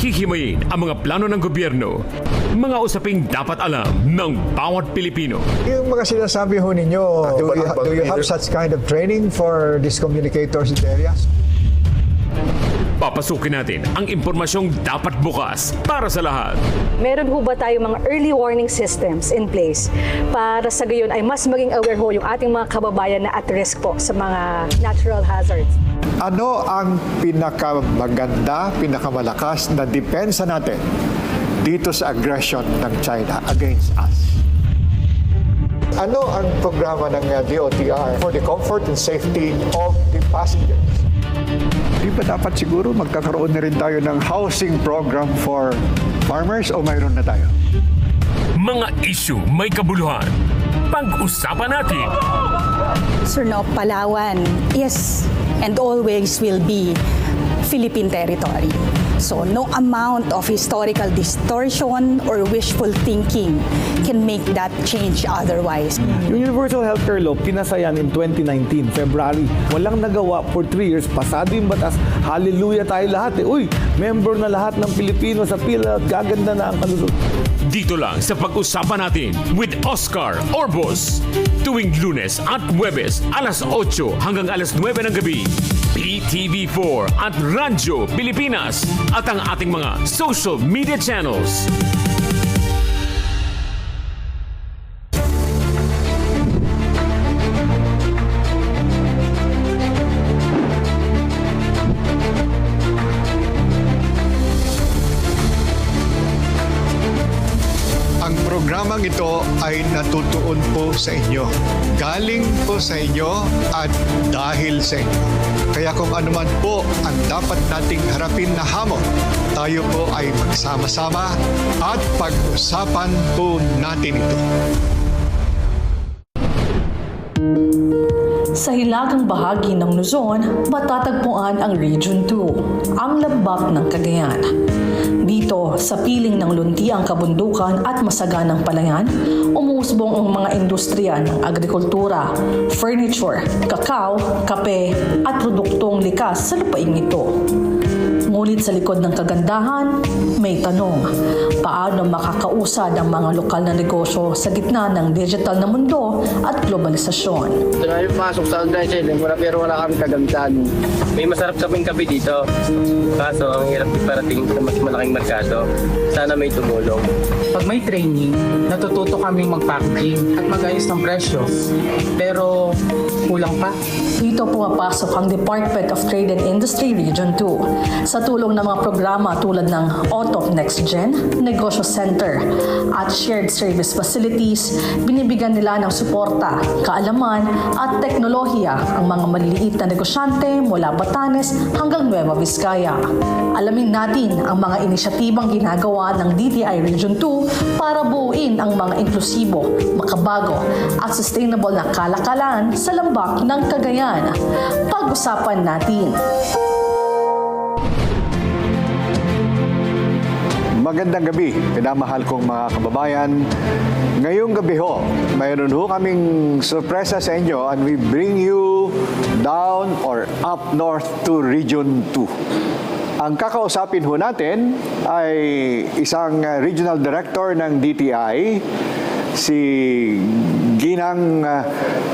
Hihimayin ang mga plano ng gobyerno, mga usaping dapat alam ng bawat Pilipino. Yung mga sinasabi ho ninyo, do you have such kind of training for these communicators in the areas? Papasukin natin ang impormasyong dapat bukas para sa lahat. Meron ho ba tayo mga early warning systems in place para sa gayon ay mas maging aware ho yung ating mga kababayan na at risk po sa mga natural hazards? Ano ang pinakamaganda, pinakamalakas na depensa natin dito sa aggression ng China against us? Ano ang programa ng DOTR for the comfort and safety of the passengers? Di ba dapat siguro magkakaroon na rin tayo ng housing program for farmers o mayroon na tayo? Mga issue may kabuluhan. Pag-usapan natin. Sir, no, Palawan is and always will be Philippine territory. So no amount of historical distortion or wishful thinking can make that change otherwise. Yung Universal Healthcare Law, pinasayan in 2019, February. Walang nagawa for 3 years. Pasado yung batas. Hallelujah tayo lahat eh. Uy, member na lahat ng Pilipino sa PhilHealth. Gaganda na ang kalusunod. Dito lang sa Pag-usapan natin with Oscar Orbos. Tuwing Lunes at Huwebes, alas 8 hanggang alas 9 ng gabi. PTV4 at Radyo Pilipinas at ang ating mga social media channels. Ang programang ito ay natutuon po sa inyo. Galing po sa inyo at dahil sa inyo. Kaya kung anuman po ang dapat nating harapin na hamon, tayo po ay magsama-sama at pag-usapan po natin ito. Sa hilagang bahagi ng Luzon, matatagpuan ang Region 2, ang lambak ng Cagayan. Dito, sa piling ng luntiang kabundukan at masaganang palayan, umusbong ang mga industriya ng agrikultura, furniture, kakao, kape at produktong likas sa lupaing ito. Ngunit sa likod ng kagandahan, may tanong, paano makakausad ang mga lokal na negosyo sa gitna ng digital na mundo at globalisasyon? Ito na yung pasok sa online pero wala kami kagandahan. May masarap kaming kape dito. Kaso ang hirap iparating sa mas malaking merkado. Sana may tumulong. Pag may training, natututo kaming mag-packaging at mag-ayos ng presyo. Pero kulang pa. Dito pumapasok ang Department of Trade and Industry Region 2 sa tulong ng mga programa tulad ng Auto Next Gen, Negosyo Center at Shared Service Facilities. Binibigyan nila ng suporta, kaalaman at teknolohiya ang mga maliliit na negosyante mula Batanes hanggang Nueva Vizcaya. Alamin natin ang mga inisyatibang ginagawa ng DTI Region 2 para buuin ang mga inklusibo, makabago at sustainable na kalakalan sa lambak ng Cagayan. Pag-usapan natin. Magandang gabi, pinamahal kong mga kababayan. Ngayong gabi ho, mayroon ho kaming sorpresa sa inyo and we bring you down or up north to Region 2. Ang kakausapin ho natin ay isang regional director ng DTI, si Ginang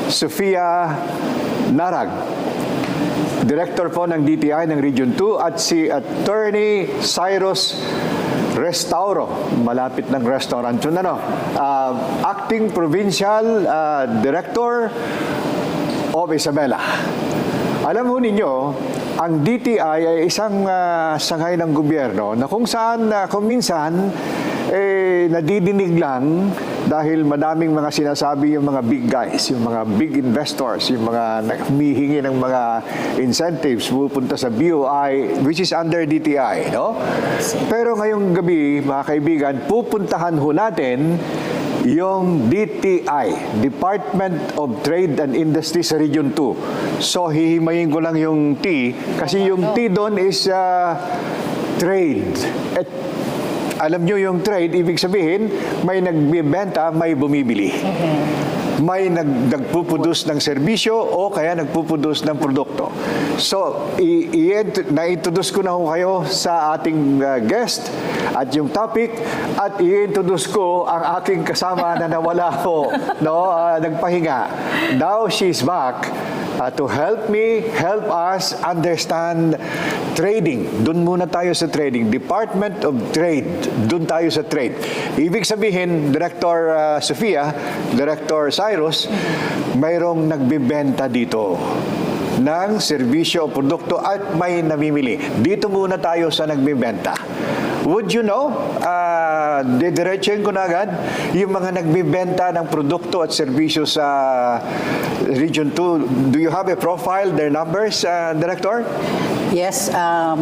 Sofia Narag. Director po ng DTI ng Region 2 at si Attorney Cyrus Restauro, malapit ng restaurant yun, Acting Provincial Director of Isabela. Alam ho ninyo, ang DTI ay isang sangay ng gobyerno na kung saan, kung minsan, nadidinig lang dahil madaming mga sinasabi yung mga big guys, yung mga big investors, yung mga humihingi ng mga incentives pupunta sa BOI, which is under DTI, no? Pero ngayong gabi, mga kaibigan, pupuntahan ho natin yung DTI, Department of Trade and Industry sa Region 2. So, hihimayin ko lang yung T, kasi yung T doon is trade. At alam nyo yung trade, ibig sabihin, may nagbibenta, may bumibili. may nagpuproduce ng serbisyo o kaya nagpuproduce ng produkto. So, na-introduce ko na ho kayo sa ating guest at yung topic at i-introduce ko ang aking kasama na nawala po, no? Nagpahinga. Now she's back to help us understand trading. Doon muna tayo sa trading. Department of Trade. Doon tayo sa trade. Ibig sabihin, Director Sofia, Director Cyrus, mayroong nagbibenta dito ng serbisyo o produkto at may namimili. Dito muna tayo sa nagbibenta. Would you know, didiretsuhin ko na agad, yung mga nagbibenta ng produkto at serbisyo sa Region 2, do you have a profile, their numbers, Director? Yes,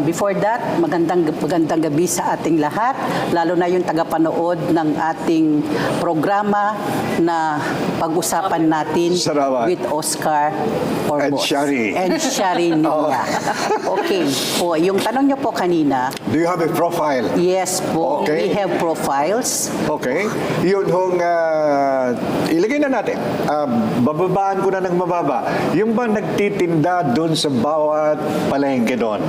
before that, magandang gabi sa ating lahat, lalo na yung tagapanood ng ating programa na pag-usapan natin with Oscar Orbos. And Shari Nina. Okay, po, yung tanong niyo po kanina. Do you have a profile? Yes po, Okay. we have profiles. Okay. Yun hong ilagay na natin. Bababaan ko na ng mababa. Yung ba nagtitinda doon sa bawat palengke doon?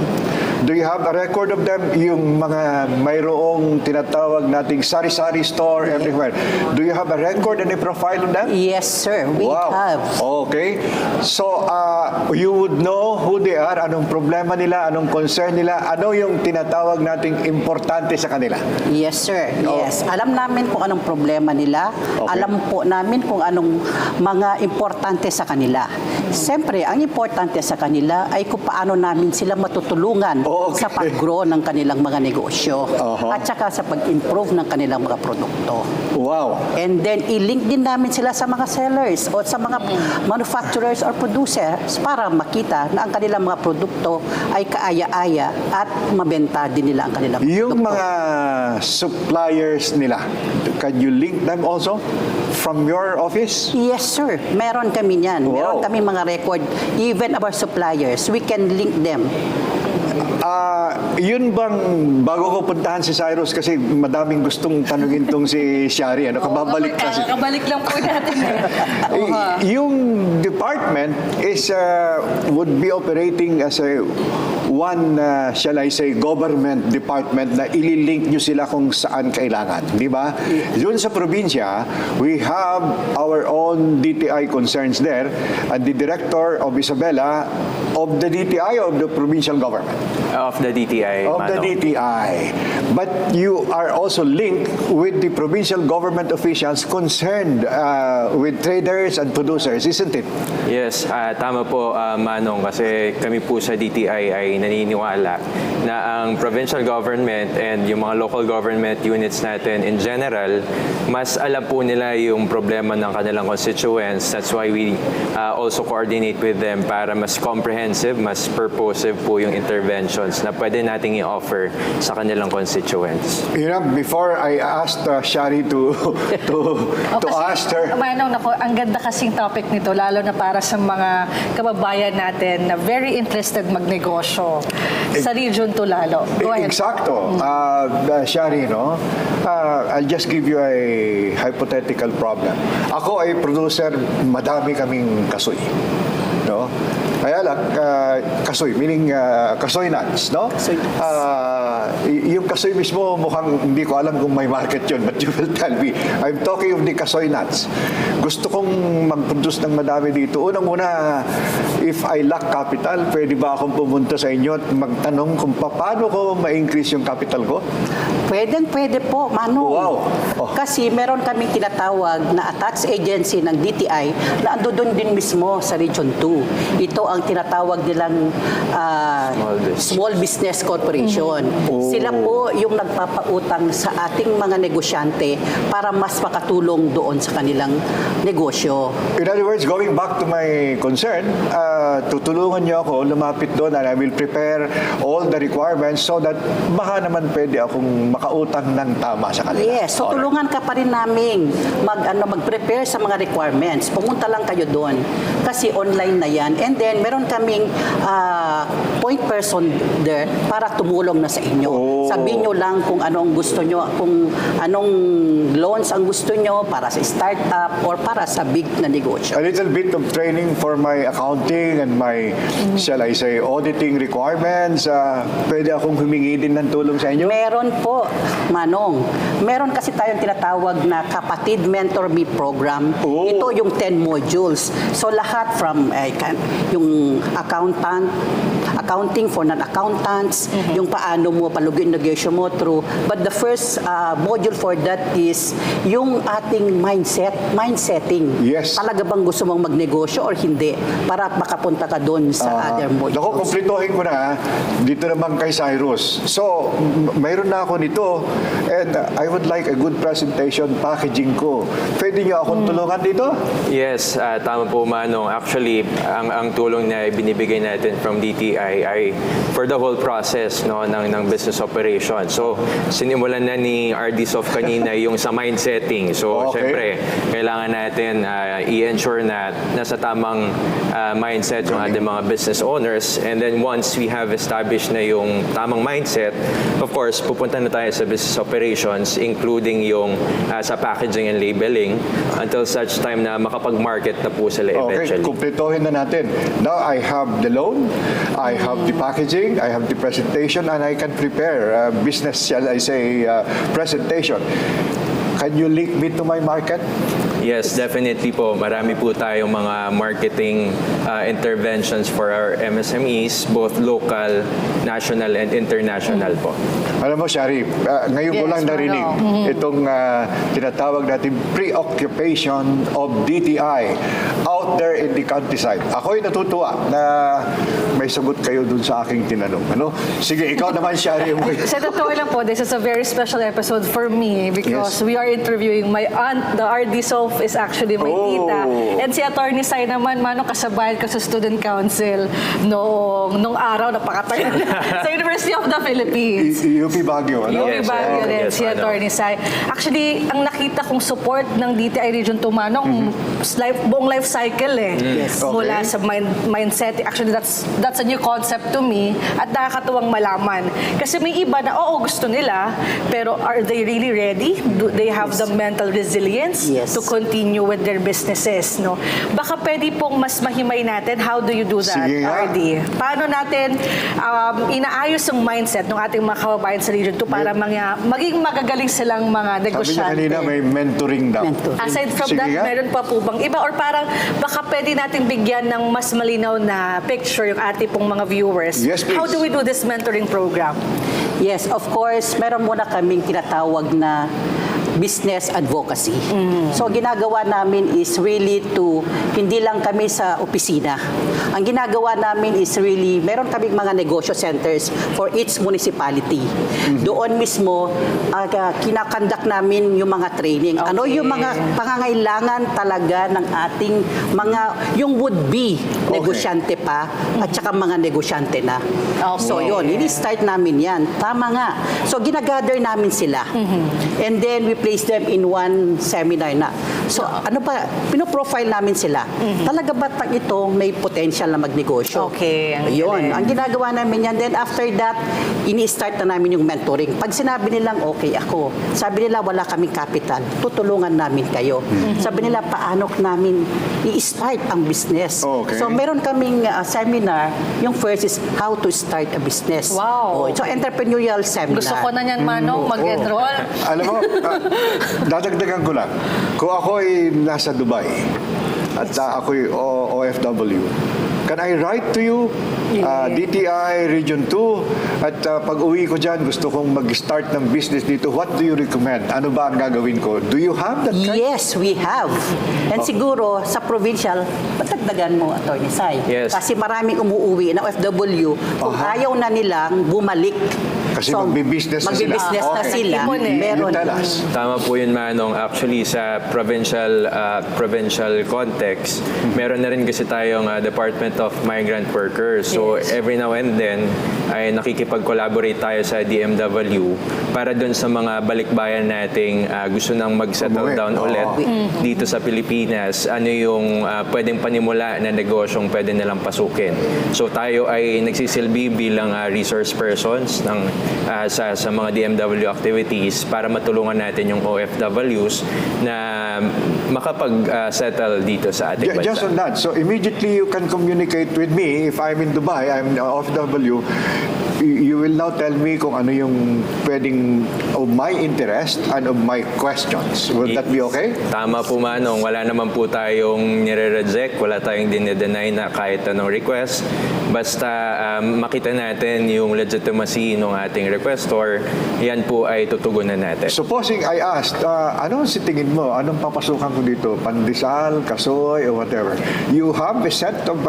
Do you have a record of them? Yung mga mayroong tinatawag nating sari-sari store everywhere. Do you have a record and a profile of them? Yes, sir, we have. Okay. So, you would know who they are, anong problema nila, anong concern nila, ano yung tinatawag nating importante sa kanila. Yes, sir. Yes. Alam namin kung anong problema nila. Okay. Alam po namin kung anong mga importante sa kanila. Siyempre, ang importante sa kanila ay kung paano namin sila matutulungan sa pag-grow ng kanilang mga negosyo at saka sa pag-improve ng kanilang mga produkto. Wow. And then, i-link din namin sila sa mga sellers o sa mga manufacturers or producers para makita na ang kanilang mga produkto ay kaaya-aya at mabenta din nila ang kanilang produkto. Yung mga suppliers nila, can you link them also from your office? Yes, sir. Meron kami niyan. Wow. Meron kami mga record. Even our suppliers, we can link them. Yun bang, bago ko puntahan si Cyrus kasi madaming gustong tanungin tong si Shari, kababalik kasi. Kabalik lang po natin. Yung department is would be operating as a one, shall I say, government department na ililink nyo sila kung saan kailangan. Di ba? Doon sa probinsya, we have our own DTI concerns there and the director of Isabela of the DTI of the provincial government. Of the DTI. Of the DTI. But you are also linked with the provincial government officials concerned with traders and producers, isn't it? Yes, tama po, Manong, kasi kami po sa DTI ay naniniwala na ang provincial government and yung mga local government units natin in general, mas alam po nila yung problema ng kanilang constituents. That's why we also coordinate with them para mas comprehensive, mas purposive po yung interventions na pwede nating i-offer sa kanilang constituents. You know, before I asked Shari to ask her. Manong, nako, ang ganda kasing topic nito, lalo na para sa mga kababayan natin na very interested magnegosyo sa Region 2 lalo. Go ahead. Exacto. Shari, no? I'll just give you a hypothetical problem. Ako ay producer, madami kaming kasoy. No? Kaya lang, kasoy, meaning kasoy nuts, no? Yung kasoy mismo, mukhang hindi ko alam kung may market yun, but you will tell me. I'm talking of the kasoy nuts. Gusto kong mag-produce ng madami dito. Unang-una, if I lack capital, pwede ba akong pumunta sa inyo at magtanong kung paano ko ma-increase yung capital ko? Pwede po, Manu. Wow. Kasi meron kaming tinatawag na attached agency ng DTI na ando doon din mismo sa Region 2. Ito ang tinatawag nilang Small Business Corporation. Sila po yung nagpapautang sa ating mga negosyante para mas makatulong doon sa kanilang negosyo. In other words, going back to my concern, tutulungan niyo ako lumapit doon and I will prepare all the requirements so that baka naman pwede akong makautang ng tama sa kanila. Yes, so tulungan ka pa rin namin mag-prepare sa mga requirements. Pumunta lang kayo doon kasi online na Bayan. And then, meron kaming point person there para tumulong na sa inyo. Sabihin nyo lang kung anong gusto nyo, kung anong loans ang gusto nyo para sa startup or para sa big na negosyo. A little bit of training for my accounting and my, shall I say, auditing requirements. Pwede akong humingi din ng tulong sa inyo? Meron po, Manong. Meron kasi tayong tinatawag na Kapatid Mentor Me program. Ito yung 10 modules. So lahat from yung accounting for non-accountants, yung paano mo palugin negosyo mo through. But the first module for that is yung ating mindsetting. Yes. Talaga bang gusto mong magnegosyo or hindi? Para makapunta ka doon sa other modules. Naku, kumplituhin ko na. Dito naman kay Cyrus. So, mayroon na ako nito and I would like a good presentation packaging ko. Pwede niyo akong tulungan dito? Yes, tama po, Manong. Actually, ang tulong na binibigay natin from DTI ay for the whole process ng business operation. So, sinimulan na ni RD Soft kanina yung sa mindsetting. So, syempre, kailangan natin i-ensure na nasa tamang mindset yung ating mga business owners. And then once we have established na yung tamang mindset, of course, pupunta na tayo sa business operations, including yung sa packaging and labeling until such time na makapag-market na po sila eventually. Okay, kumpletohin na natin. Now, I have the loan, I have the packaging, I have the presentation, and I can prepare a business, shall I say, presentation. Can you link me to my market? Yes, definitely po. Marami po tayong mga marketing interventions for our MSMEs, both local, national, and international po. Alam mo, Sharif, ngayon ko lang narinig itong tinatawag natin preoccupation of DTI out there in the countryside. Ako'y natutuwa na may sagot kayo dun sa aking tinanong. Ano? Sige, ikaw naman, Sharif. Sa totoo lang po, this is a very special episode for me because we are interviewing my aunt, the RD Sof is actually my tita. And si Attorney Sai naman, Manong, kasabayan ko sa Student Council noong araw na pakatagal sa University of the Philippines. UP Bagong, ano? UP Bagong rin, Yes, si Attorney Sai. Actually, ang nakita kong support ng DTI Region 2, Manong, buong life cycle Mula sa mindset. Actually, that's a new concept to me at nakakatuwang malaman. Kasi may iba na, gusto nila, pero are they really ready? Do they have the mental resilience to continue with their businesses? No? Baka pwede pong mas mahimay natin. How do you do that, RD? Paano natin inaayos yung mindset ng ating mga kababayan sa Region 2 para maging magagaling silang mga negosyante? Sabi niya kanina may mentoring daw. Aside from that, meron pa po bang iba? Or parang baka pwede natin bigyan ng mas malinaw na picture yung ating pong mga viewers. Yes, please. How do we do this mentoring program? Yes, of course, meron muna kaming tinatawag na business advocacy. So, ginagawa namin is really to, hindi lang kami sa opisina. Ang ginagawa namin is really, meron kaming mga negosyo centers for each municipality. Doon mismo, kinakandak namin yung mga training. Ano yung mga pangangailangan talaga ng ating mga, yung would-be negosyante pa, at saka mga negosyante na. So, yun, ini-start namin yan. Tama nga. So, ginagather namin sila. And then, we place them in one seminar na. So, ano ba, pinoprofile namin sila. Talaga ba ito may potential na magnegosyo? Okay. Yun. Ang ginagawa namin yan. Then, after that, ini-start na namin yung mentoring. Pag sinabi nilang, okay ako, sabi nila, wala kaming capital, tutulungan namin kayo. Sabi nila, paano namin i-start ang business. So, meron kaming seminar. Yung first is how to start a business. Wow. So, entrepreneurial seminar. Gusto ko na yan, Manong, mag-enroll. Alam mo, dadagdagan ko lang. Kung ako'y nasa Dubai at ako'y OFW, can I write to you, DTI Region 2, at pag-uwi ko dyan, gusto kong mag-start ng business dito, what do you recommend? Ano ba ang gagawin ko? Do you have that kind? Yes, we have. And siguro, sa provincial, patagdagan mo, Atty. Sai. Yes. Kasi maraming umuuwi na OFW, kung ayaw na nilang bumalik Kasi magbi-business na sila. Magbi-business na Okay. sila. Ipon eh. Meron. You tell us. Tama po yun, Manong. Actually, sa provincial context, meron na rin kasi tayong Department of Migrant Workers. So, every now and then, ay nakikipag-collaborate tayo sa DMW para dun sa mga balikbayan nating gusto nang mag-settle Umuwi. down ulit dito sa Pilipinas. Ano yung pwedeng panimula na negosyong pwede nilang pasukin. So, tayo ay nagsisilbi bilang resource persons sa mga DMW activities para matulungan natin yung OFWs na makapag-settle dito sa ating bansa. Just on that, so immediately you can communicate with me. If I'm in Dubai, I'm OFW, you will now tell me kung ano yung pwedeng of my interest and of my questions. Will that be okay? Tama po, Manong. Wala naman po tayong nire-reject, wala tayong dinedeny na kahit anong request. Basta makita natin yung legitimacy ng ating requestor, yan po ay tutugunan natin. Supposing I asked, ano si tingin mo? Anong papasukan ko dito? Pandesal, kasoy, or whatever. You have a set of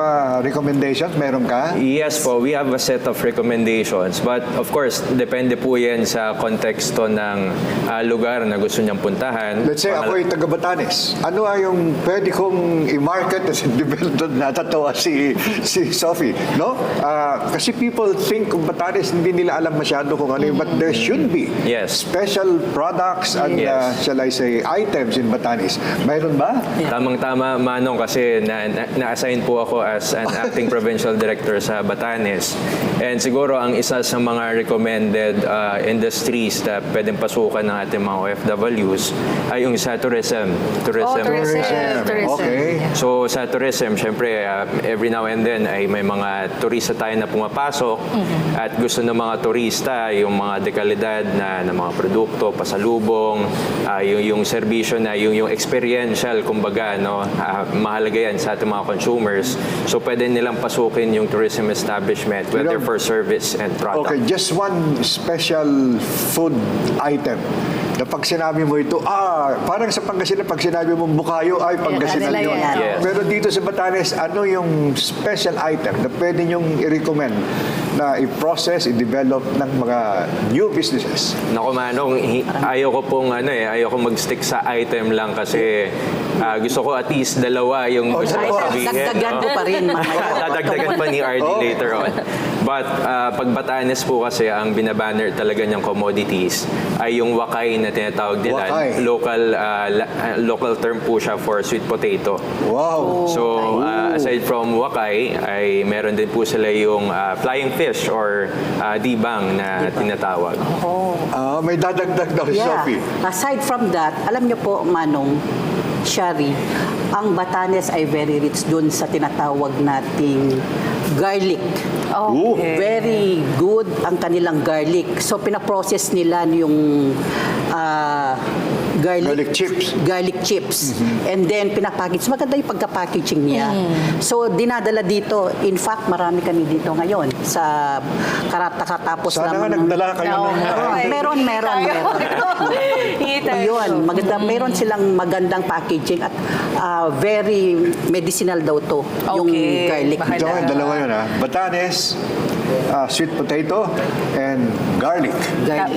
recommendations? Meron ka? Yes po, we have a set of recommendations. But of course, depende po yan sa konteksto ng lugar na gusto niyang puntahan. Let's say ako'y taga Batanes. Ano yung pwede kong i-market as in development? Natatawa si Sophie. No? Kasi people think of Batanes, hindi nila alam masyado kung ano yun. But there should be special products and shall I say, items in Batanes. Mayroon ba? Tamang-tama, Manong, kasi na-assign po ako as an acting provincial director sa Batanes. And siguro ang isa sa mga recommended industries na pwedeng pasukan ng ating mga OFWs ay yung sa tourism. Tourism. Okay. So sa tourism, syempre, every now and then ay may mga turista tayo na pumapasok at gusto ng mga turista yung mga dekalidad na mga produkto, pasalubong, yung serbisyo na yung experiential, kumbaga, no, mahalaga yan sa ating mga consumers. So pwede nilang pasukin yung tourism establishment, whether for service and product. Okay, just one special food item na pag sinabi mo ito, parang sa Pangasinan, pag sinabi mo bukayo, ay Pangasinan Yan, yun. yan. Yes. Pero dito sa Batanes, ano yung special item na pwede nyong i-recommend na i-process, i-develop ng mga new businesses? Naku, Manong, ayoko pong ayoko mag-stick sa item lang kasi gusto ko at least dalawa yung gusto ko sabihin. Dagdagan mo pa rin. Dadagdagan pa ni RD later on. But pag Batanes po kasi ang binabanner talaga niyang commodities ay yung wakay na tinatawag nila. Wakay. Local term po siya for sweet potato. Wow! So, aside from wakay, ay meron din po sila yung flying fish or ibang na tinatawag. May dadagdag daw si Sophie. Aside from that, alam niyo po, Manong, Shari, ang Batanes ay very rich dun sa tinatawag nating garlic. Okay. Very good ang kanilang garlic. So, pinaprocess nila yung Garlic chips. Garlic chips. And then, pinapackage. Maganda yung pagka-packaging niya. So, dinadala dito. In fact, marami kami dito ngayon sa katapos Sana nga nagdala kayo ng... Meron. Yun, maganda. Meron silang magandang packaging at very medicinal daw to. Yung garlic. Ito ang dalawa yun, Batanes, sweet potato, and garlic.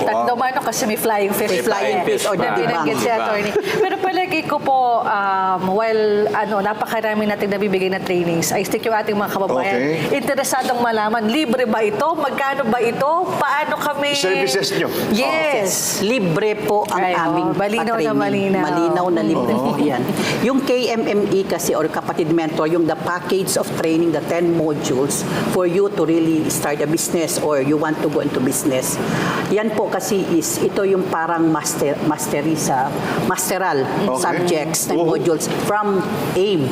Tatlo man kasi may flying fish. May flying fish O, pa. binanggit si attorney. Pero palagi ko po, while napakarami natin nabibigay na trainings, I stick yung ating mga kababayan. Okay. Interesadong malaman, libre ba ito? Magkano ba ito? Paano kami... Services nyo. Yes. Libre po ang aming malinaw na pa-training. malinaw. Malinaw na libre po yan. Yung KMME kasi or kapatid mentor, yung the package of training, the 10 modules for you to really start a business or you want to go into business. Yan po kasi ito yung parang masteral subjects ng modules from AIM.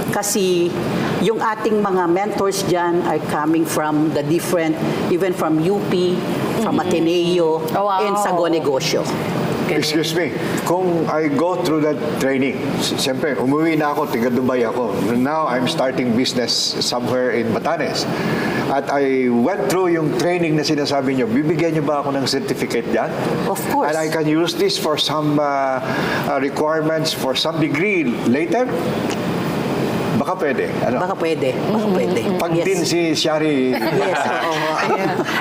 Kasi yung ating mga mentors dyan are coming from the different, even from UP, from Ateneo, and sa Go Negosyo. Excuse me, kung I go through that training, siyempre, umuwi na ako, tiga Dubai ako. Now, I'm starting business somewhere in Batanes. At I went through yung training na sinasabi nyo, bibigyan nyo ba ako ng certificate dyan? Of course. And I can use this for some requirements, for some degree later? Baka pwede. Ano? Baka pwede. Baka pwede. Pag Yes. din si Shari. Yes, oo.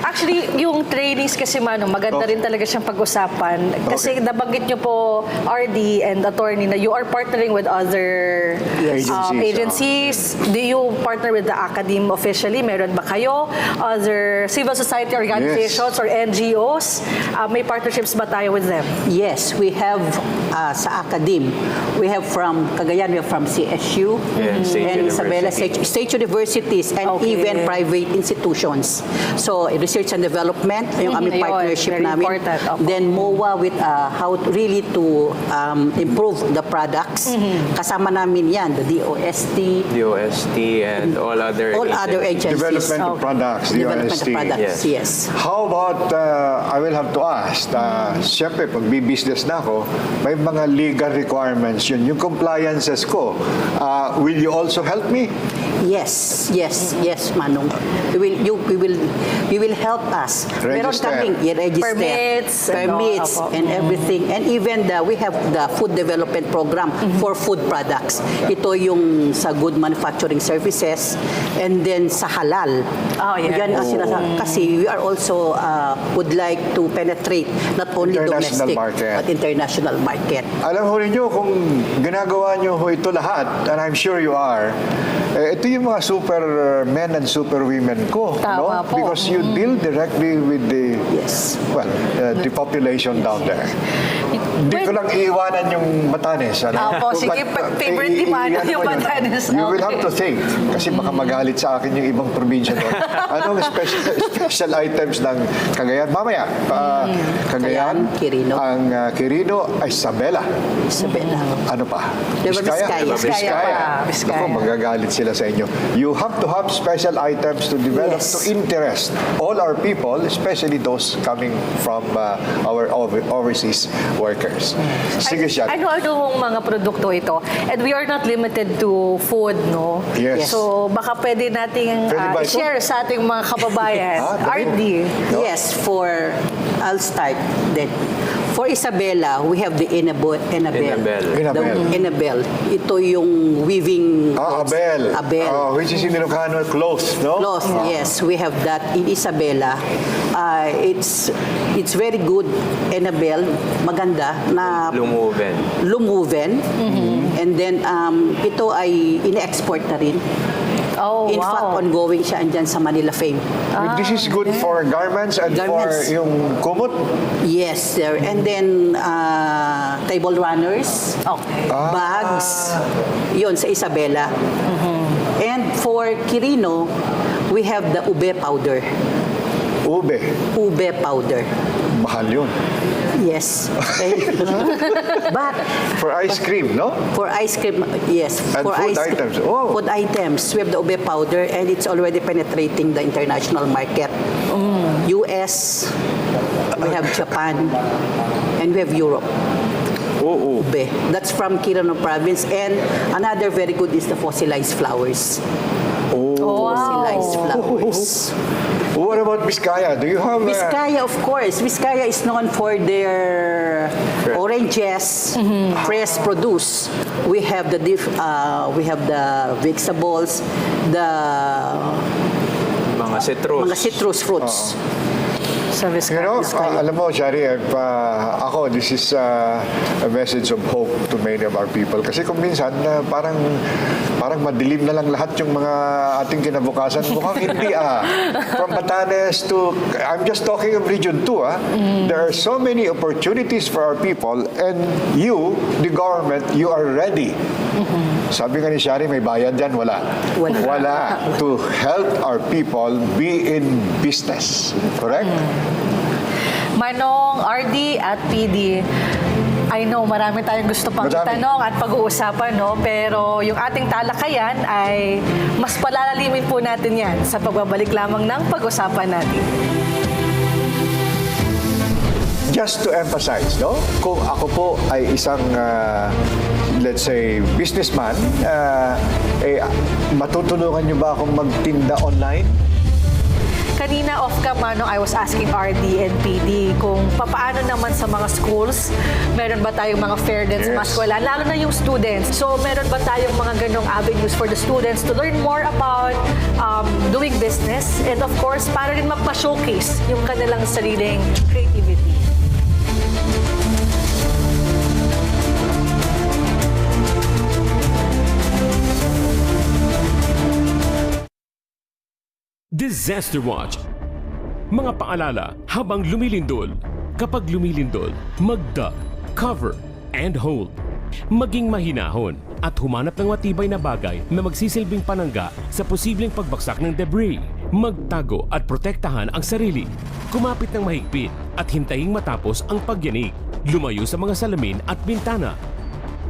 Actually, yung trainings kasi Manong, maganda rin talaga siyang pag-usapan. Kasi nabanggit niyo po, RD and attorney, na you are partnering with other agencies. Do you partner with the academe officially? Meron ba kayo? Other civil society organizations or NGOs? May partnerships ba tayo with them? Yes, we have sa academe. We have from Cagayan, we have from CSU State and Isabela University. State Universities and Okay. even private institutions. So, research and development, yung aming Ayun, partnership very namin. important. Opo. Then MOA with how really to improve the products. Kasama namin yan, the DOST, DOST and all other agencies. Development of products, Development of DOST. products, yes. How about, I will have to ask, siyempre, pag business na ako, may mga legal requirements yun. Yung compliances ko, will you also help me? Yes, Manong. You will help us. Meron Register. kaming i-register. Permits, And everything. And even we have the food development program for food products. Ito yung sa good manufacturing services and then sa halal. Oh, yeah. Yan ang sinasabi. Kasi we are also would like to penetrate not only International domestic market. but international market. Alam ho ninyo, kung ginagawa nyo ho ito lahat, and I'm sure you are, ito yung mga super men and super women ko. Tama no? po. Because you deal directly with the, Yes. the population down there. Hindi ko lang iiwanan yung Batanes. Opo, sige, favorite ni Mano yung Batanes. You will Okay. have to think. Kasi baka magalit sa akin yung ibang probinsya doon. Anong special items ng Cagayan? Mamaya, Cagayan, Quirino. ang Quirino ay Isabela. Isabela. Ano pa? Diba, Vizcaya. Vizcaya pa. Vizcaya. Naku, magagalit sila sa inyo. You have to have special items to develop, Yes. to interest all our people, especially those coming from our overseas workers. Sige siya. Ano-ano mga produkto ito? And we are not limited to food, no? Yes. So, baka pwede nating Pwede ba ito? share sa ating mga kababayan. Dali. RD. No? Yes, I'll start then. For Isabela, we have the Enabel. Enabel. The Enabel. Ito yung weaving. Abel. Abel. Which is in Ilocano, cloth, no? Cloth, yes, we have that in Isabela. It's very good, Enabel, maganda na lumuven. And then ito ay ine-export na rin. Oh, In wow. fact, ongoing siya andyan sa Manila Fame. This is good for garments and Garments. for yung kumot. Yes, sir. And then table runners, Okay. bags, yun sa Isabela. And for Quirino, we have the ube powder. Ube. Ube powder. Mahal yun. Yes. But For ice cream, no? for ice cream, yes. And For food ice cream- items. Oh. Food items. We have the ube powder and it's already penetrating the international market. US, we have Japan, and we have Europe. Ube. That's from Quirino province. And another very good is the fossilized flowers. Fossilized flowers. What about Vizcaya? Do you have... Vizcaya, of course. Vizcaya is known for their oranges, fresh produce. We have the vegetables, the Mga citrus. fruits. Sa Vizcaya. alam mo, Shari, ako, this is a message of hope to many of our people. Kasi kung minsan, parang madilim na lang lahat yung mga ating kinabukasan. Mukhang hindi From Batanes to, I'm just talking of Region 2 There are so many opportunities for our people and you, the government, you are ready. Sabi nga ni Shari, may bayad yan? Wala. To help our people be in business. Correct? Manong, RD at PD, I know marami tayong gusto pang Madami. itanong at pag-uusapan, no? Pero yung ating talakayan ay mas palalalimin po natin yan sa pagbabalik lamang ng pag-usapan natin. Just to emphasize, no? Kung ako po ay isang, let's say, businessman, matutulungan niyo ba akong magtinda online? Kanina off cam, I was asking RD and PD kung paano naman sa mga schools, meron ba tayong mga fair din sa mga eskwela, lalo na yung students. So meron ba tayong mga ganong avenues for the students to learn more about doing business, and of course, para rin magpa-showcase yung kanilang sariling creativity. Disaster Watch. Mga paalala habang lumilindol. Kapag lumilindol, mag-duck, cover, and hold. Maging mahinahon at humanap ng matibay na bagay na magsisilbing panangga sa posibleng pagbagsak ng debris. Magtago at protektahan ang sarili. Kumapit ng mahigpit at hintaying matapos ang pagyanig. Lumayo sa mga salamin at bintana.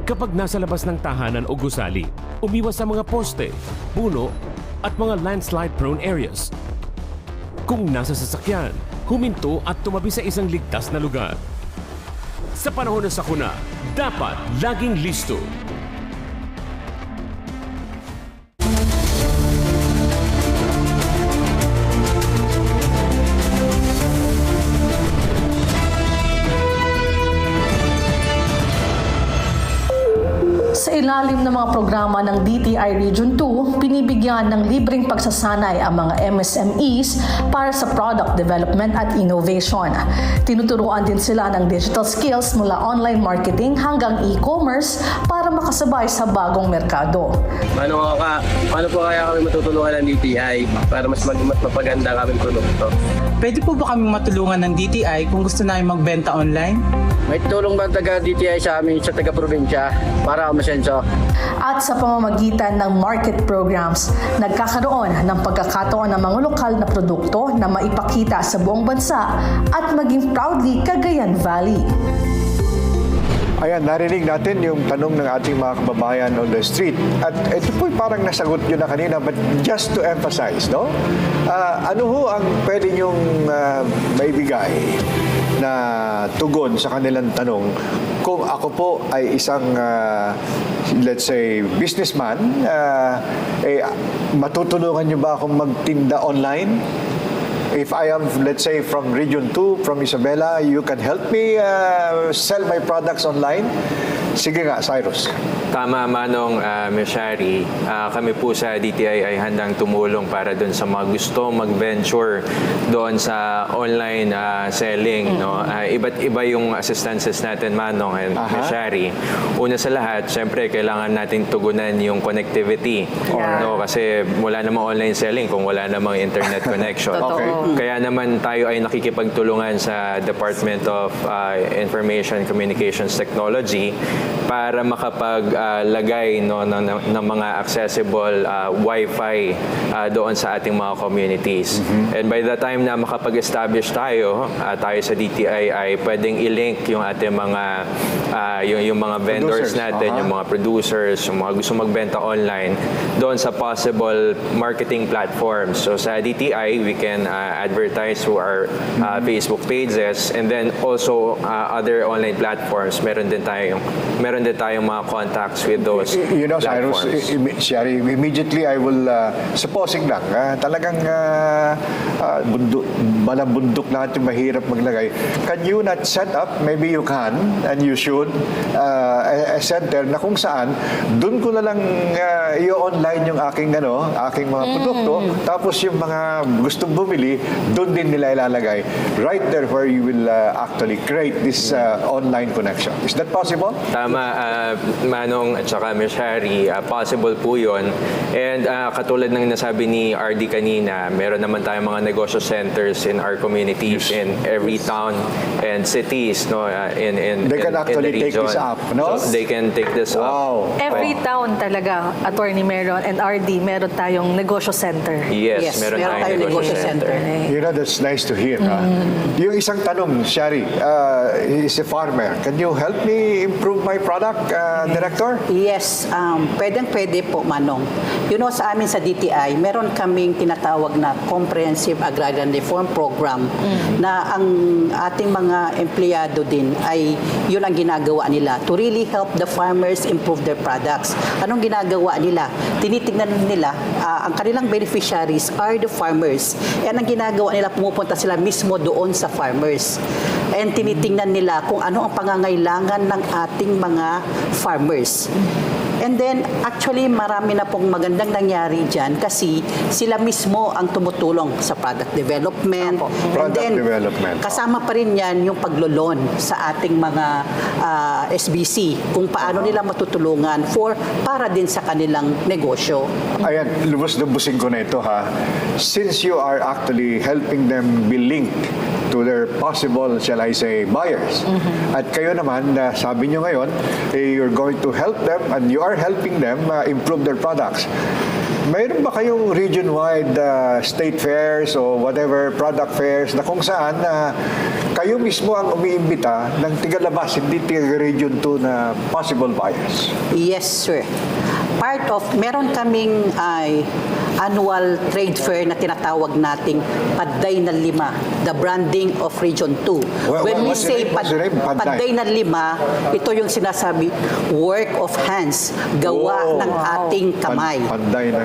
Kapag nasa labas ng tahanan o gusali, umiwas sa mga poste, puno, at mga landslide-prone areas. Kung nasa sasakyan, huminto at tumabi sa isang ligtas na lugar. Sa panahon ng sakuna, dapat laging listo. Sa ilalim ng mga programa ng DTI Region 2, pinibigyan ng libreng pagsasanay ang mga MSMEs para sa product development at innovation. Tinuturuan din sila ng digital skills mula online marketing hanggang e-commerce para makasabay sa bagong merkado. Paano po kaya kami matutulungan ng DTI para mas mapaganda ang aming produkto? Pwede po ba kami matulungan ng DTI kung gusto namin magbenta online? May tulong ba taga DTI sa amin sa taga-probinsya para masenso? At sa pamamagitan ng market programs, nagkakaroon ng pagkakataon ng mga lokal na produkto na maipakita sa buong bansa at maging proudly Cagayan Valley. Ayan, narinig natin yung tanong ng ating mga kababayan on the street. At ito po parang nasagot nyo na kanina, but just to emphasize, no? Ano ho ang pwede nyong maibigay na tugon sa kanilang tanong kung ako po ay isang, let's say, businessman, matutulungan nyo ba akong magtinda online? If I am, let's say, from Region 2, from Isabela, you can help me sell my products online? Sige nga, Cyrus. Tama, Manong Meshari. Kami po sa DTI ay handang tumulong para doon sa mga gusto mag-venture doon sa online selling. No? Iba't iba yung assistances natin, Manong and Meshari. Una sa lahat, syempre, kailangan natin tugunan yung connectivity. No? Kasi wala namang online selling kung wala namang internet connection. Kaya naman tayo ay nakikipagtulungan sa Department of Information Communications Technology para makapaglagay ng mga accessible Wi-Fi doon sa ating mga communities. And by the time na makapag-establish tayo sa DTI ay pwedeng i-link yung ating mga yung mga vendors natin, yung mga producers, yung mga gusto magbenta online doon sa possible marketing platforms. So sa DTI, we can advertise through our Facebook pages, and then also other online platforms. Meron din tayong mga contacts with those Cyrus, Shari, immediately I will, supposing lang, talagang balang bundok lahat yung mahirap maglagay. Can you not set up, maybe you can, and you should, a center na kung saan, dun ko na lang i-online yung aking mga produkto, tapos yung mga gustong bumili, dun din nila ilalagay. Right there where you will actually create this online connection. Is that possible? Tama, Manong at saka Meshari, possible po yun. And katulad ng nasabi ni RD kanina, meron naman tayong mga negosyo centers in our communities, in every town and cities, no, they can actually take this up, no? So they can take this up. Every town talaga, Attorney Meron and RD, meron tayong negosyo center. Yes, meron tayong negosyo center. That's nice to hear. Yung isang tanong, Shari, is a farmer. Can you help me improve my product, Director? Senator? Yes, pwedeng-pwede po, Manong. Sa amin sa DTI, meron kaming tinatawag na Comprehensive Agrarian Reform Program na ang ating mga empleyado din ay yun ang ginagawa nila to really help the farmers improve their products. Anong ginagawa nila? Tinitignan nila, ang kanilang beneficiaries are the farmers. And ang ginagawa nila, pumupunta sila mismo doon sa farmers. And tinitingnan nila kung ano ang pangangailangan ng ating mga farmers. And then, actually, marami na pong magandang nangyari dyan kasi sila mismo ang tumutulong sa product development. Product development. Kasama pa rin yan yung paglolon sa ating mga SBC kung paano nila matutulungan para din sa kanilang negosyo. Ayan, lubos-lubusin ko na ito ha. Since you are actually helping them be linked to their possible, shall I say, buyers. At kayo naman, sabi nyo ngayon, you're going to help them and you are helping them improve their products. Mayroon ba kayong region-wide state fairs o whatever product fairs na kung saan kayo mismo ang umiimbita ng tigalabas, hindi tiga-region 2 na possible buyers? Yes, sir. Meron kaming annual trade fair na tinatawag nating Paday na 5, the branding of Region 2. When we say Paday na 5, ito yung sinasabi, work of hands, gawa ng ating kamay. Paday na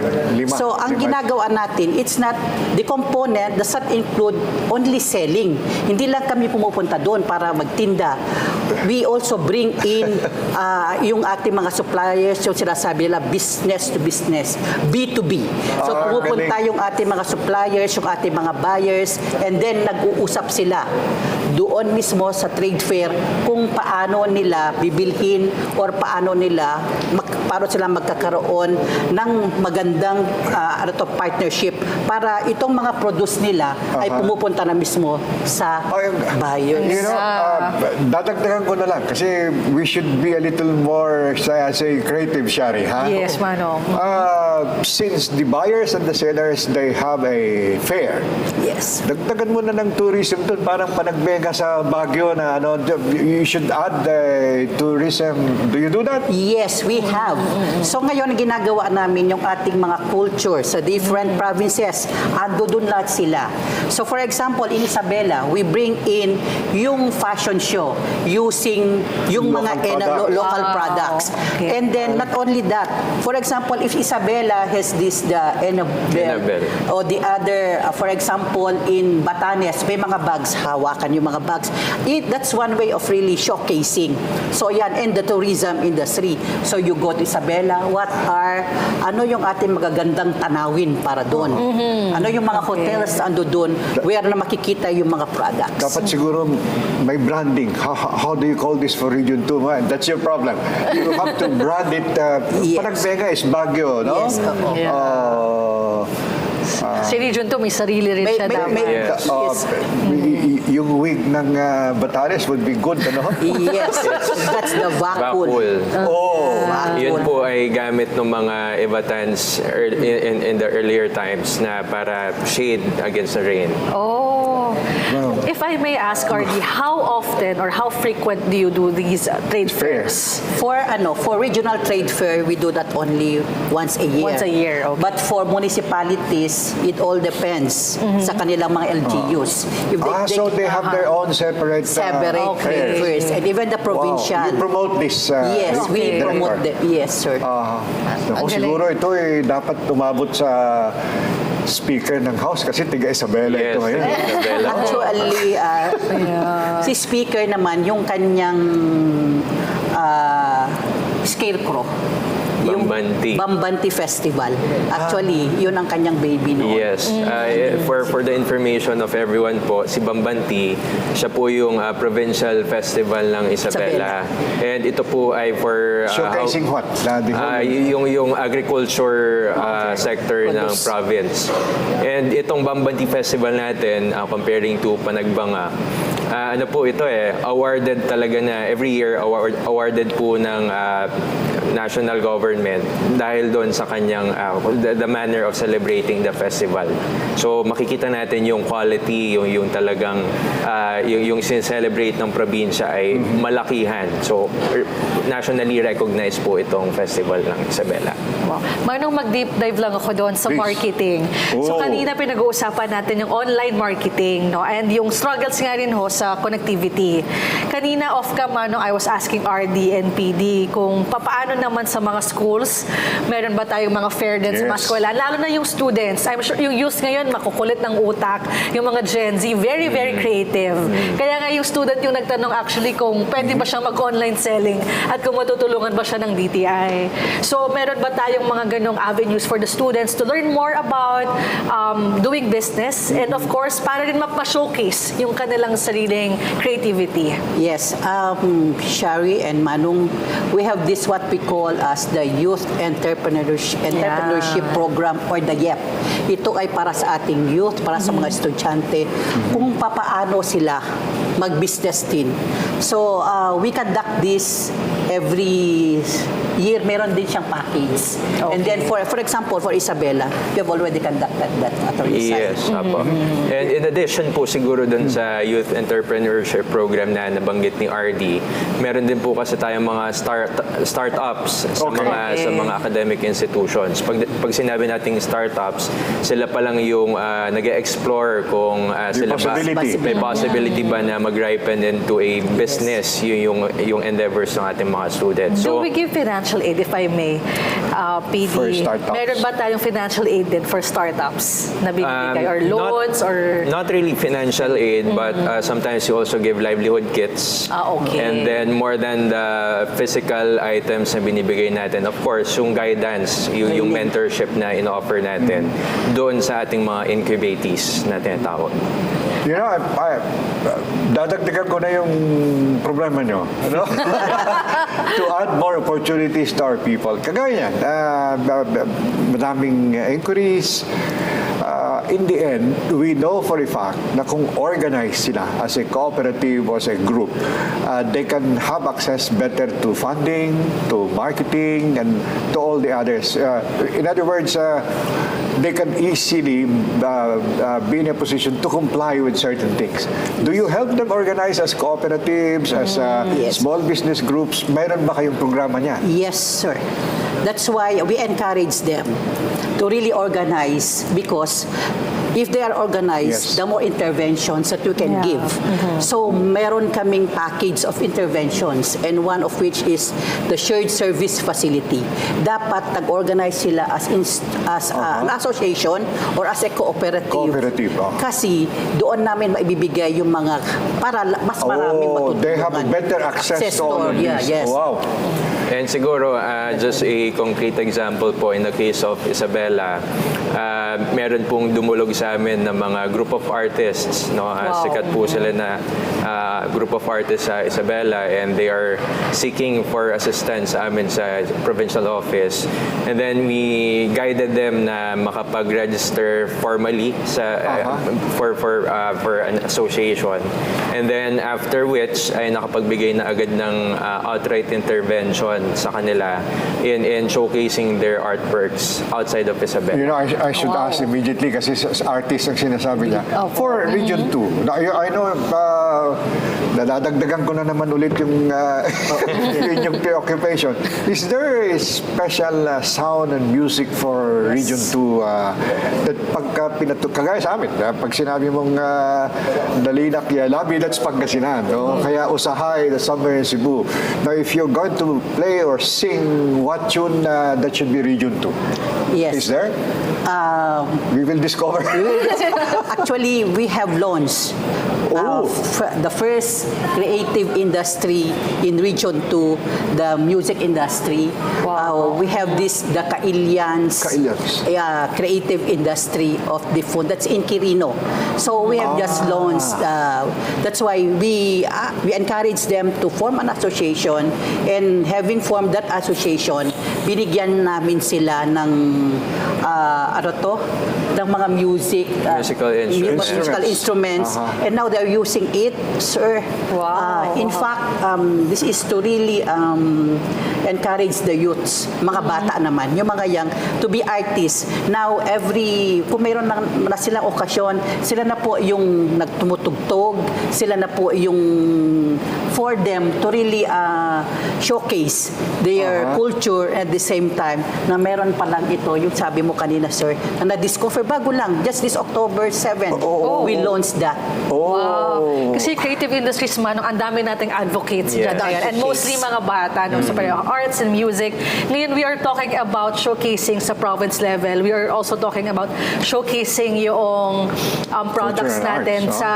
5. So, ang ginagawa natin, it's not, the component does not include only selling. Hindi lang kami pumupunta doon para magtinda. We also bring in yung ating mga suppliers, yung sinasabi nila, business to business, B2B. So, pumupunta yung ating mga suppliers, yung ating mga buyers, and then nag-uusap sila doon mismo sa trade fair kung paano nila bibilhin or paano sila magkakaroon ng magandang partnership para itong mga produce nila ay pumupunta na mismo sa buyers. Dadagdagan ko na lang kasi we should be a little more, say, creative, Shari, ha? Yes, Manong. Since the buyers and the sellers, they have a fair. Yes. Dagdagan mo na ng tourism doon, parang panagbega sa Baguio na you should add tourism. Do you do that? Yes, we have. So ngayon, ginagawa namin yung ating mga culture sa different provinces. Ando doon lahat sila. So for example, in Isabela, we bring in yung fashion show using yung local products. Okay. And then not only that, for example, if Isabela has the Enabel or the other, for example, in Batanes, may mga bags, hawakan yung mga bags. That's one way of really showcasing. So yan, and the tourism industry. So you go to Isabela, ano yung ating magagandang tanawin para doon? Ano yung mga hotels ando doon where na makikita yung mga products? Dapat siguro may branding. How do you call this for Region 2? That's your problem. You have to brand it. Yes. Panagbega is Baguio, no? Yes. Si Region 2, may sarili rin siya dapat. Yes. Yung wig ng Batanes would be good, ano? Yes, that's the vakul. Yun po ay gamit ng mga Ibatans in the earlier times na para shade against the rain. If I may ask, Ardy, how often or how frequent do you do these trade fairs? For regional trade fair, we do that only once a year. Once a year, okay. But for municipalities, it all depends sa kanilang mga LGUs. If So they have their own separate trade fairs. And even the provincial. You promote this? Yes, we promote them. Yes, sir. Siguro ito dapat umabot sa Speaker ng House kasi tiga Isabela ito ngayon. Actually, si Speaker naman, yung kanyang scarecrow. Bambanti Festival. Actually, yun ang kanyang baby noon. Yes. For the information of everyone po, si Bambanti, siya po yung provincial festival ng Isabela. And ito po ay for showcasing what? Yung agriculture sector ng province. And itong Bambanti Festival natin, comparing to Panagbanga, awarded talaga na every year awarded po ng national government dahil doon sa kanyang the manner of celebrating the festival. So makikita natin yung quality, yung talagang yung sin-celebrate ng probinsya ay malakihan. So nationally recognized po itong festival ng Isabela. Wow. Manong mag-deep dive lang ako doon sa Please. marketing. So Oh. kanina pinag-uusapan natin yung online marketing, no? And yung struggles nga rin ho sa connectivity. Kanina off-cam, I was asking RD and PD kung paano naman sa mga schools, meron ba tayong mga fair din sa mga Yes. eskwela? Lalo na yung students. I'm sure yung youth ngayon, makukulit ng utak. Yung mga Gen Z, very, very creative. Kaya nga yung student yung nagtanong actually kung pwede ba siyang mag-online selling at kung matutulungan ba siya ng DTI. So, meron ba tayong mga ganong avenues for the students to learn more about doing business and of course, para rin mapa-showcase yung kanilang sariling creativity? Yes, Shari and Manong, we have this what we call as the Youth Entrepreneurship Program or the YEP. Ito ay para sa ating youth, para sa mga estudyante, kung papaano sila mag-business din. So, we conduct this every year. Meron din siyang package. And then, for example, for Isabela, we have already conducted that at our side. Yes, apo. And in addition po siguro dun sa Youth Entrepreneurship Program na nabanggit ni RD, meron din po kasi tayong mga startups sa mga academic institutions. Pag sinabi nating startups, sila pa lang yung nag-explore kung sila may possibility ba na mag-ripen into a business yung endeavors ng ating mga students. Do we give financial aid, if I may, PD? For startups. Meron ba tayong financial aid din for startups na binibigay? Or loans? Not really financial aid, but sometimes you also give livelihood kits. Okay. And then more than the physical items na binibigay natin, of course, yung guidance, yung mentorship na in-offer natin doon sa ating mga incubatees na tinatawag. You know, dadagdagan ko na yung problema nyo. Ano? To add more opportunities to our people. Kagaya yan, madaming inquiries. In the end, we know for a fact na kung organized sila as a cooperative or as a group, they can have access better to funding, to marketing, and to all the others. In other words, they can easily be in a position to comply with certain things. Do you help them organize as cooperatives, as Yes. small business groups? Mayroon ba kayong programa niya? Yes, sir. That's why we encourage them to really organize, because if they are organized, Yes. the more interventions that we can give. So, meron kaming package of interventions, and one of which is the shared service facility. Dapat nag-organize sila as an association or as a cooperative. Cooperative, Kasi doon namin maibibigay yung mga para mas maraming matutulungan. They have better access to all of these. Yes. Wow. And siguro, just a concrete example po, in the case of Isabela, meron pong dumulog sa amin ng mga group of artists. No? Sikat po sila na group of artists sa Isabela, and they are seeking for assistance sa amin sa provincial office. And then we guided them na makapag-register formally sa for an association. And then after which ay nakapagbigay na agad ng outright intervention sa kanila in showcasing their artworks outside of Isabela. You know, I should ask immediately kasi artist ang sinasabi niya. For Region 2, I know, nadadagdagan ko na naman ulit yung yung preoccupation. Is there a special sound and music for Region 2 that pagka kagaya sa amin, pag sinabi mong Dalinak, Labi, that's Pangasinan. No? Kaya Usahay, that's somewhere in Cebu. Now, if you're going to play or sing, what tune that should be Region 2? Yes. Is there? We will discover. Actually, we have launched the first creative industry in Region 2, the music industry. We have the Kailians creative industry of the food. That's in Quirino. So we have just launched. That's why we encourage them to form an association, and having formed that association, binigyan namin sila ng ng mga musical instruments. And now they're using it, sir. Wow. In fact, this is to really encourage the youths, mga bata naman, yung mga young, to be artists. Now, kung mayroon na silang okasyon, sila na po yung nagtumutugtog, sila na po yung for them to really showcase their culture at the same time na meron pa lang ito, yung sabi mo kanina, sir, na na-discover bago lang, just this October 7, we launched that. Wow. Kasi creative industries, Manong, ang dami nating advocates dyan ngayon. And mostly mga bata, no? So, arts and music. Ngayon, we are talking about showcasing sa province level. We are also talking about showcasing yung products Culture and natin arts, sa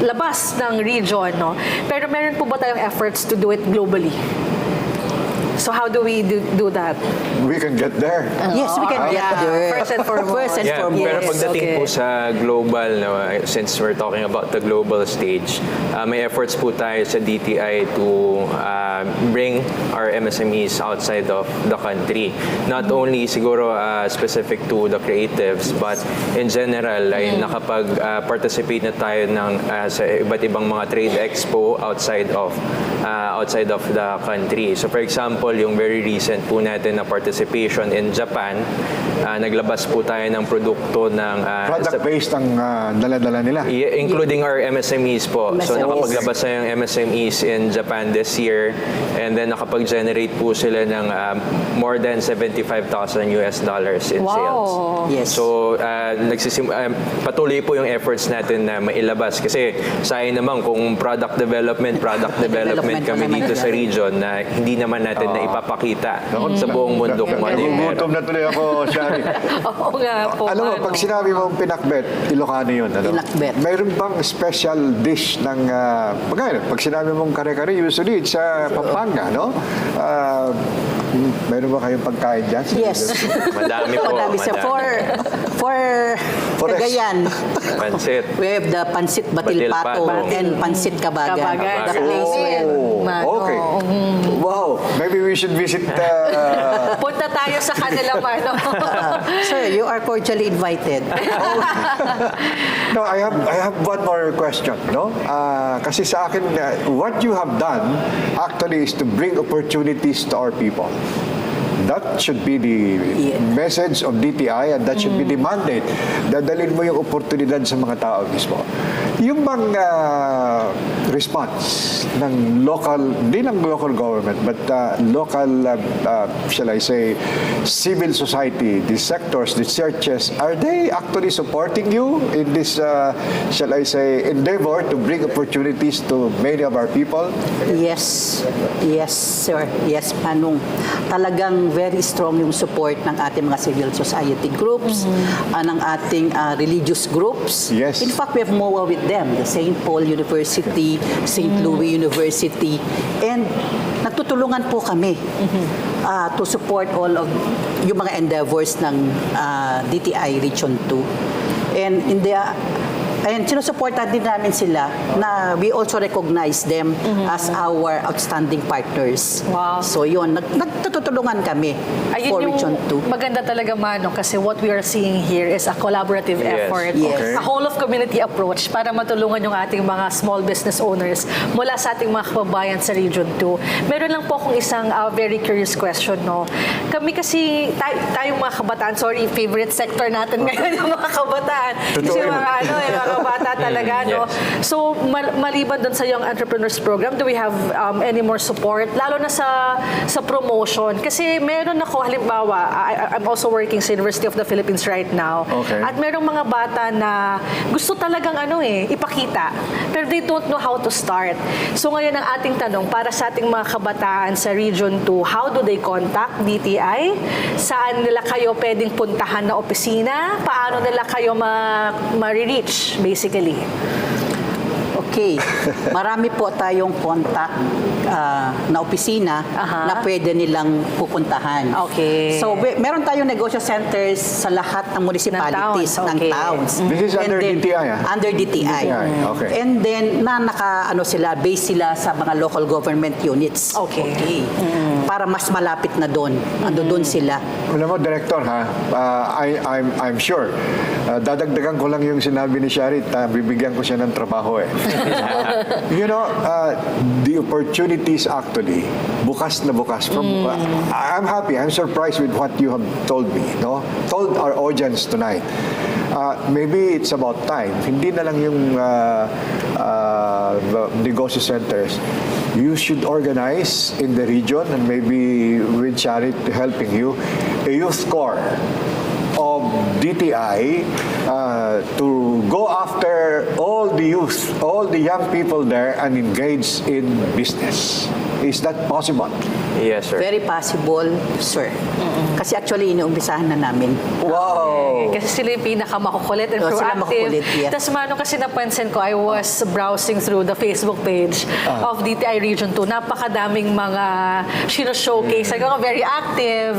labas ng region. No? Pero meron po ba tayong efforts to do it globally? So how do we do that? We can get there. Yes, we can get there. First and foremost. First and Yeah, foremost. pero pagdating po sa global, no, since we're talking about the global stage, may efforts po tayo sa DTI to bring our MSMEs outside of the country. Not only siguro specific to the creatives, but in general, ay nakapag-participate na tayo sa iba't ibang mga trade expo outside of the country. So for example, yung very recent po natin na participation in Japan, naglabas po tayo ng produkto ng Product-based ang dala-dala nila. including our MSMEs po. So MSMEs. nakapaglabas na yung MSMEs in Japan this year, and then nakapag-generate po sila ng more than $75,000 in sales. Yes. So patuloy po yung efforts natin na mailabas kasi sayang naman kung product development kami dito sa region na hindi naman natin na ipapakita sa buong mundo kung ano yung meron. Nagugutom na tuloy ako, Shari. Oo nga po. Alam mo, pag sinabi mong pinakbet, Ilocano yun. Ano? Pinakbet. Mayroon bang special dish ng, pag sinabi mong kare-kare, usually it's Pampanga, no? Mayroon ba kayong pagkain dyan? Yes. Madami po. Madami siya. For Cagayan, Pansit. we have the Pansit Batil Pato and Pansit Kabagan. Kabagan. The place where Okay. Wow. Maybe we should visit Punta tayo sa kanila, Manong. Sir, you are cordially invited. No, I have one more question, no? Kasi sa akin, what you have done actually is to bring opportunities to our people. That should be the message of DTI and that should be the mandate. Dadalhin mo yung oportunidad sa mga tao mismo. Yung bang response ng hindi ng local government, but local, shall I say, civil society, the sectors, the churches, are they actually supporting you in this, shall I say, endeavor to bring opportunities to many of our people? Yes. Yes, sir. Yes, Manong. Talagang very strong yung support ng ating mga civil society groups, ng ating religious groups. Yes. In fact, we have MOA with them, the St. Paul University, St. Louis University, and nagtutulungan po kami to support all of yung mga endeavors ng DTI Region 2. And sinusuportan din namin sila na we also recognize them as our outstanding partners. Wow. So yun, nagtutulungan kami for Region 2. Maganda talaga, Manong, kasi what we are seeing here is a collaborative effort. Yes. Okay. A whole of community approach para matulungan yung ating mga small business owners mula sa ating mga kababayan sa Region 2. Meron lang po akong isang very curious question, no? Kami kasi, tayong mga kabataan, sorry, favorite sector natin ngayon yung mga kabataan. Kasi mga bata talaga, no? So, maliban doon sa Young Entrepreneurs Program, do we have any more support? Lalo na sa promotion. Kasi meron ako, halimbawa, I'm also working sa University of the Philippines right now. Okay. At merong mga bata na gusto talagang ipakita. Pero they don't know how to start. So, ngayon ang ating tanong, para sa ating mga kabataan sa Region 2, how do they contact DTI? Saan nila kayo pwedeng puntahan na opisina? Paano nila kayo ma-reach? Basically. Okay. Marami po tayong contact na opisina na pwede nilang pupuntahan. Okay. So, meron tayong negosyo centers sa lahat ng municipalities, ng towns. This is under DTI, Under DTI. Okay. And then, sila, base sila sa mga local government units. Okay. para mas malapit na doon. Doon sila. Alam mo, Director, ha? I'm sure. Dadagdagan ko lang yung sinabi ni Sharit, bibigyan ko siya ng trabaho eh. You know, the opportunities actually, bukas na bukas. I'm happy, I'm surprised with what you have told me, no? Told our audience tonight. Maybe it's about time. Hindi na lang yung the negosyo centers. You should organize in the region and maybe with Charit helping you a youth corps of DTI to go after all the youth, all the young people there and engage in business. Is that possible? Yes, sir. Very possible, sir. Kasi actually, inuumpisahan na namin. Wow! Kasi sila yung pinakamakukulit and Sila proactive. makukulit, yeah. Tapos Mano, kasi napansin ko, I was browsing through the Facebook page of DTI Region 2. Napakadaming mga showcase. Very active.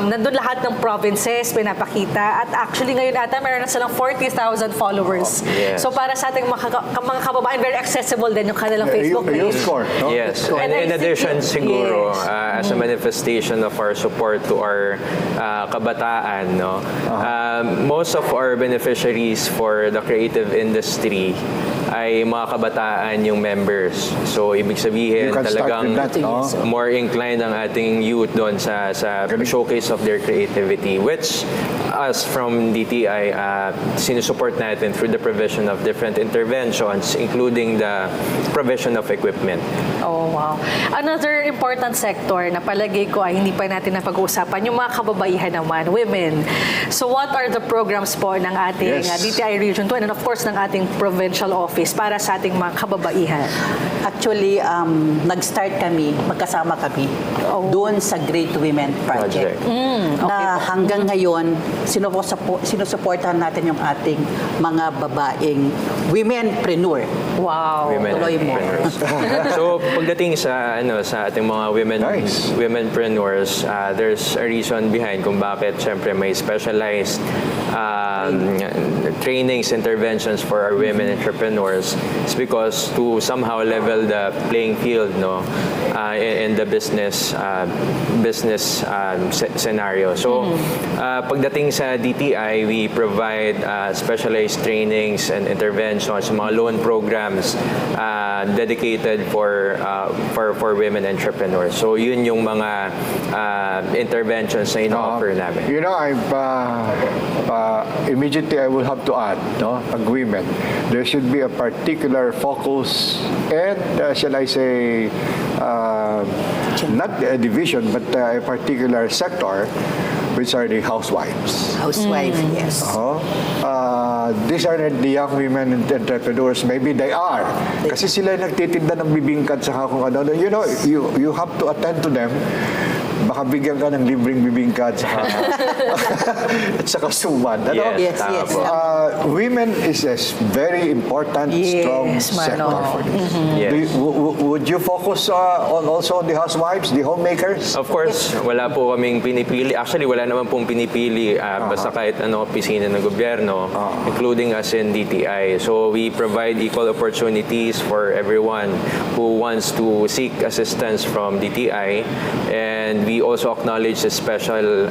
Nandun lahat ng provinces, pinapakita. At actually, ngayon ata, meron na silang 40,000 followers. Yes. So para sa ating mga kababayan, very accessible din yung kanilang Facebook page. Youth corps, no? Yes, And and I in think addition siguro, yes. as a manifestation of our support to our kabataan, no, most of our beneficiaries for the creative industry ay mga kabataan yung members. So, ibig sabihin, You can start talagang with that, no? more inclined ang ating youth doon sa showcase of their creativity, which us from DTI, sinusupport natin through the provision of different interventions, including the provision of equipment. Oh, wow. Another important sector na palagay ko ay hindi pa natin napag-uusapan, yung mga kababaihan naman, women. So what are the programs po ng ating Yes. DTI Region 2 and of course ng ating provincial office para sa ating mga kababaihan? Actually, nag-start kami, magkasama kami, doon sa Great Women Project. Na hanggang ngayon, sinusuportahan natin yung ating mga babaeng womenpreneur. Wow. Tuloy mo. Womenpreneurs. So pagdating sa sa ating mga womenpreneurs, there's a reason behind kung bakit syempre may specialized trainings, interventions for our women entrepreneurs. It's because to somehow level the playing field, in the business scenario. So pagdating sa DTI, we provide specialized trainings and interventions, mga loan programs dedicated for women entrepreneurs. So yun yung mga interventions na ino-offer namin. You know, immediately I will have to add, pag women, there should be a particular focus and, shall I say, not a division, but a particular sector, which are the housewives. Housewife, yes. These are the young women entrepreneurs. Maybe they are. Kasi sila nagtitinda ng bibingkat sa kung ano. You know, you have to attend to them. Baka bigyan ka ng libreng bibingkat at saka suman. Yes, tama yes. po. Women is a very important, strong sector for this. Yes. Would you focus also on the housewives, the homemakers? Of course, wala po kaming pinipili. Actually, wala naman pong pinipili basta kahit opisina ng gobyerno, including us in DTI. So we provide equal opportunities for everyone who wants to seek assistance from DTI, and we also acknowledge the special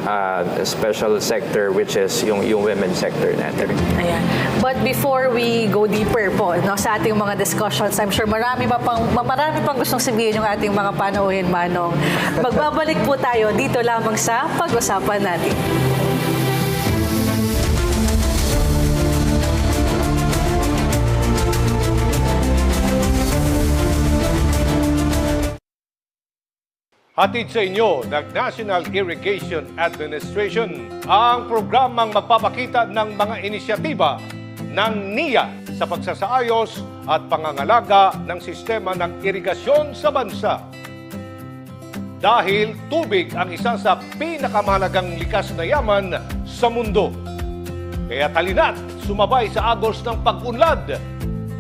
sector, which is yung women's sector natin. Ayan. But before we go deeper po sa ating mga discussions, I'm sure marami pang gustong sabihin yung ating mga panauhin, Manong. Magbabalik po tayo dito lamang sa Pag-usapan natin. Hatid sa inyo ng National Irrigation Administration ang programang magpapakita ng mga inisyatiba ng NIA sa pagsasaayos at pangangalaga ng sistema ng irigasyon sa bansa. Dahil tubig ang isa sa pinakamahalagang likas na yaman sa mundo. Kaya talina't sumabay sa agos ng pag-unlad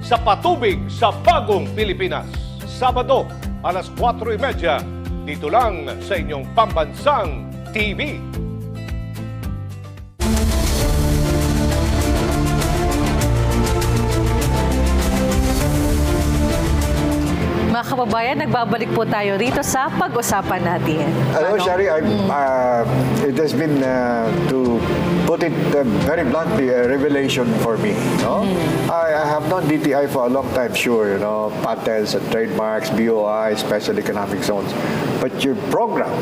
sa patubig sa Bagong Pilipinas. Sabado, alas 4:30, dito lang sa inyong pambansang TV. Mga kababayan, nagbabalik po tayo rito sa pag-usapan natin. Hello, Shari. It has been, to put it very bluntly, a revelation for me. No? I have known DTI for a long time, sure. Patents and trademarks, BOI, special economic zones. But your program,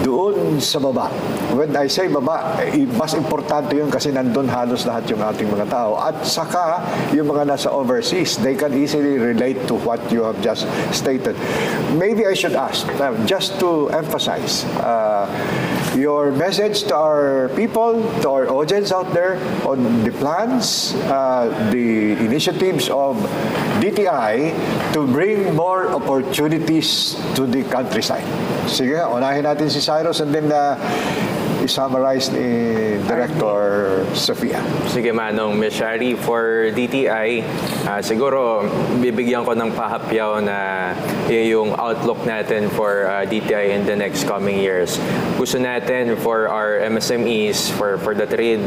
doon sa baba. When I say baba, mas importante yun kasi nandun halos lahat yung ating mga tao. At saka, yung mga nasa overseas, they can easily relate to what you have just stated. Maybe I should ask, just to emphasize, your message to our people, to our audience out there on the plans, the initiatives of DTI to bring more opportunities to the countryside. Sige, unahin natin si Cyrus and then i-summarize ni Director Sofia. Sige, Manong. Ms. Shari, for DTI, siguro bibigyan ko ng pahapyaw na yung outlook natin for DTI in the next coming years. Gusto natin for our MSMEs, for the trade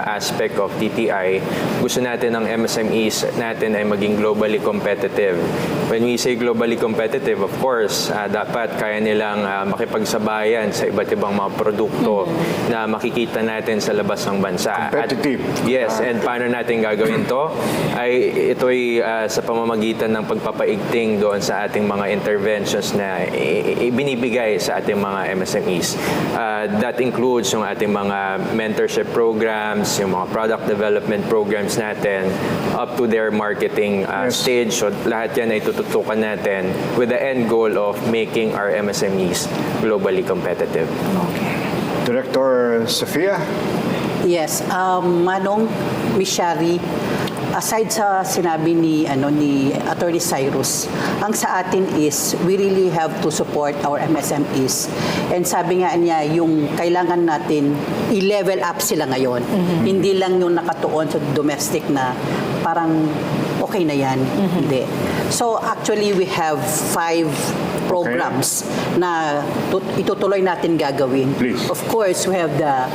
aspect of DTI, gusto natin ang MSMEs natin ay maging globally competitive. When we say globally competitive, of course, dapat kaya nilang makipagsabayan sa iba't ibang mga produkto na makikita natin sa labas ng bansa. Competitive. Yes, and paano natin gagawin to? Ito'y sa pamamagitan ng pagpapaigting doon sa ating mga interventions na ibinibigay sa ating mga MSMEs. That includes yung ating mga mentorship programs, yung mga product development programs natin, up to their marketing stage. So lahat yan ay tututukan natin with the end goal of making our MSMEs globally competitive. Director Sofia? Yes, Manong, Ms. Shari, aside sa sinabi ni Attorney Cyrus, ang sa atin is we really have to support our MSMEs. And sabi nga niya, yung kailangan natin i-level up sila ngayon. Hindi lang yung nakatuon sa domestic na parang okay na yan. Hindi. So actually we have 5 programs na itutuloy natin gagawin. Please. Of course, we have the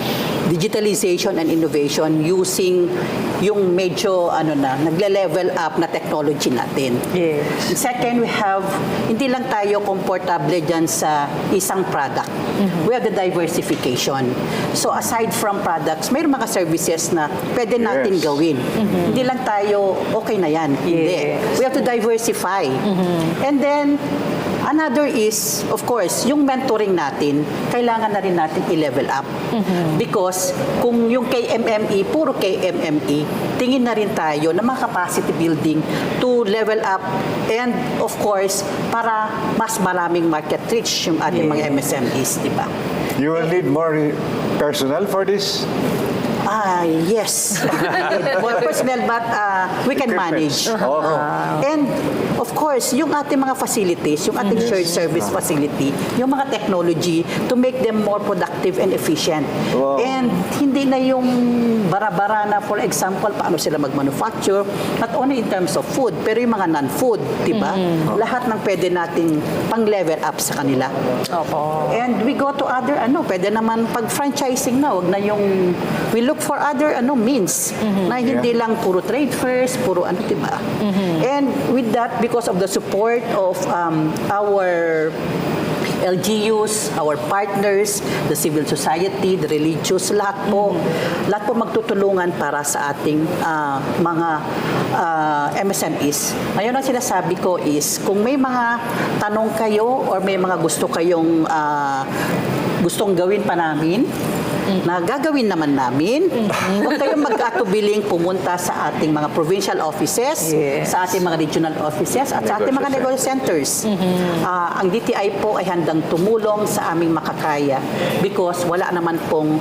digitalization and innovation using yung medyo nagle-level up na technology natin. Yes. Second, we have, hindi lang tayo komportable dyan sa isang product. We have the diversification. So aside from products, may mga services na pwede natin gawin. Hindi lang tayo, okay na yan. Hindi. We have to diversify. And then, another is, of course, yung mentoring natin, kailangan na rin natin i-level up. Because kung yung KMME, puro KMME, tingin na rin tayo na mga capacity building to level up and, of course, para mas maraming market reach yung ating mga MSMEs, di ba? You will need more personnel for this? Yes. More personnel, but we can manage. And of course, yung ating mga facilities, yung ating shared service facility, yung mga technology to make them more productive and efficient. And hindi na yung bara-bara na, for example, paano sila mag-manufacture, not only in terms of food, pero yung mga non-food, di ba? Lahat ng pwede nating pang-level up sa kanila. And we go to other, pwede naman pag-franchising na, wag na yung, we look for other means na hindi lang puro trade fairs, puro diba? And with that, because of the support of our LGUs, our partners, the civil society, the religious, lahat po magtutulungan para sa ating mga MSMEs. Ngayon ang sinasabi ko is, kung may mga tanong kayo or may mga gusto kayong gustong gawin pa namin, na gagawin naman namin. Huwag kayong mag-atubiling pumunta sa ating mga provincial offices, sa ating mga regional offices, at sa ating mga negosyo centers. Ang DTI po ay handang tumulong sa aming makakaya because wala naman pong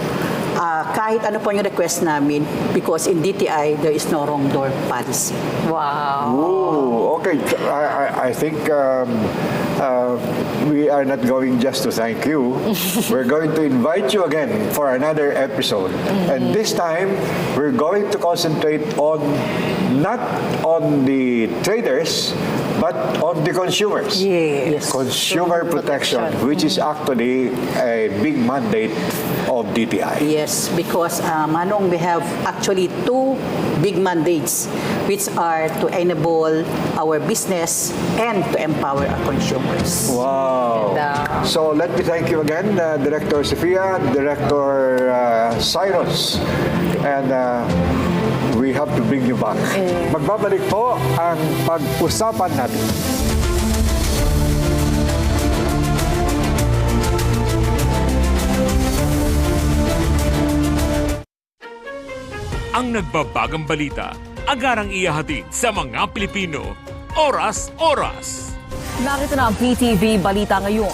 kahit ano po yung request namin because in DTI, there is no wrong door policy. Wow. Ooh, okay. I think we are not going just to thank you. We're going to invite you again for another episode. And this time, we're going to concentrate on not on the traders, but on the consumers. Yes. Consumer protection, which is actually a big mandate of DTI. Yes, because Manong, we have actually two big mandates, which are to enable our business and to empower our consumers. Wow. And, So let me thank you again, Director Sofia, Director Cyrus, and we have to bring you back. Magbabalik po ang pag-usapan natin. Ang nagbabagang balita, agarang iyahatid sa mga Pilipino. Oras-oras. Narito na ang PTV Balita ngayon.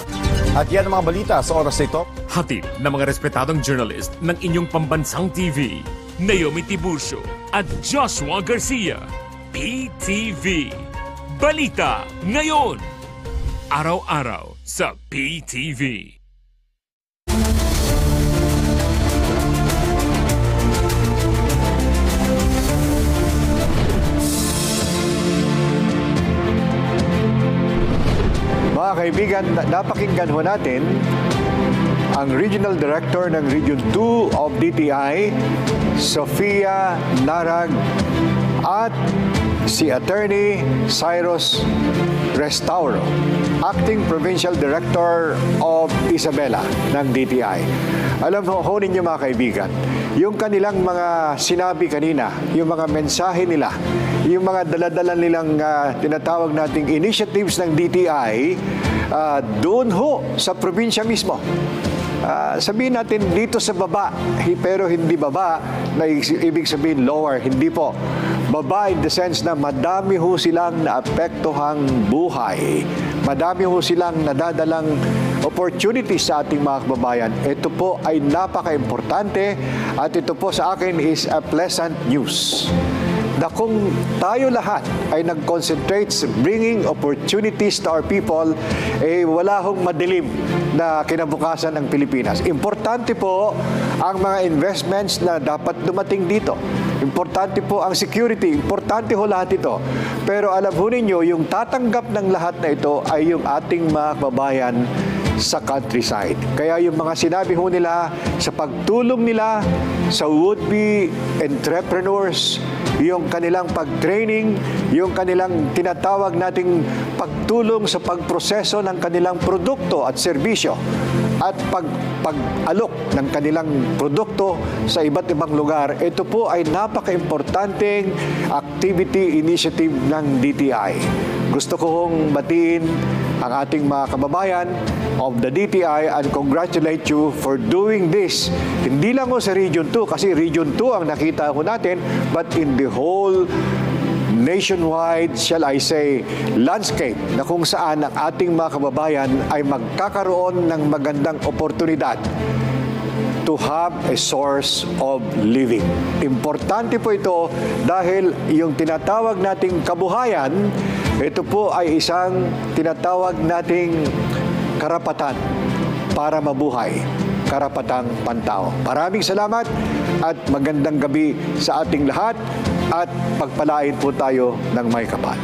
At yan ang mga balita sa oras na ito. Hatid ng mga respetadong journalist ng inyong pambansang TV, Naomi Tiburcio at Joshua Garcia. PTV Balita ngayon. Araw-araw sa PTV. Mga kaibigan, napakinggan ho natin ang Regional Director ng Region 2 of DTI, Sofia Narag, at si Attorney Cyrus Restauro, Acting Provincial Director of Isabela ng DTI. Alam ho ninyo mga kaibigan, yung kanilang mga sinabi kanina, yung mga mensahe nila, yung mga daladala nilang tinatawag nating initiatives ng DTI, doon ho sa probinsya mismo. Sabihin natin dito sa baba, pero hindi baba na ibig sabihin lower, hindi po. Baba in the sense na madami ho silang naapektuhang buhay. Madami ho silang nadadalang opportunities sa ating mga kababayan. Ito po ay napaka-importante at ito po sa akin is a pleasant news. Na kung tayo lahat ay nag-concentrate sa bringing opportunities to our people, wala hong madilim na kinabukasan ng Pilipinas. Importante po ang mga investments na dapat dumating dito. Importante po ang security. Importante ho lahat ito. Pero alam ho ninyo, yung tatanggap ng lahat na ito ay yung ating mga kababayan sa countryside. Kaya yung mga sinabi ho nila sa pagtulong nila sa would-be entrepreneurs, yung kanilang pag-training, yung kanilang tinatawag nating pagtulong sa pagproseso ng kanilang produkto at serbisyo at pag-alok ng kanilang produkto sa iba't ibang lugar. Ito po ay napaka-importanteng activity initiative ng DTI. Gusto ko hong batiin ang ating mga kababayan of the DTI and congratulate you for doing this. Hindi lang ho sa Region 2, kasi Region 2 ang nakita ko natin, but in the whole nationwide, shall I say, landscape na kung saan ang ating mga kababayan ay magkakaroon ng magandang oportunidad to have a source of living. Importante po ito dahil yung tinatawag nating kabuhayan, ito po ay isang tinatawag nating karapatan para mabuhay, karapatang pantao. Maraming salamat at magandang gabi sa ating lahat at pagpalain po tayo ng may kapal.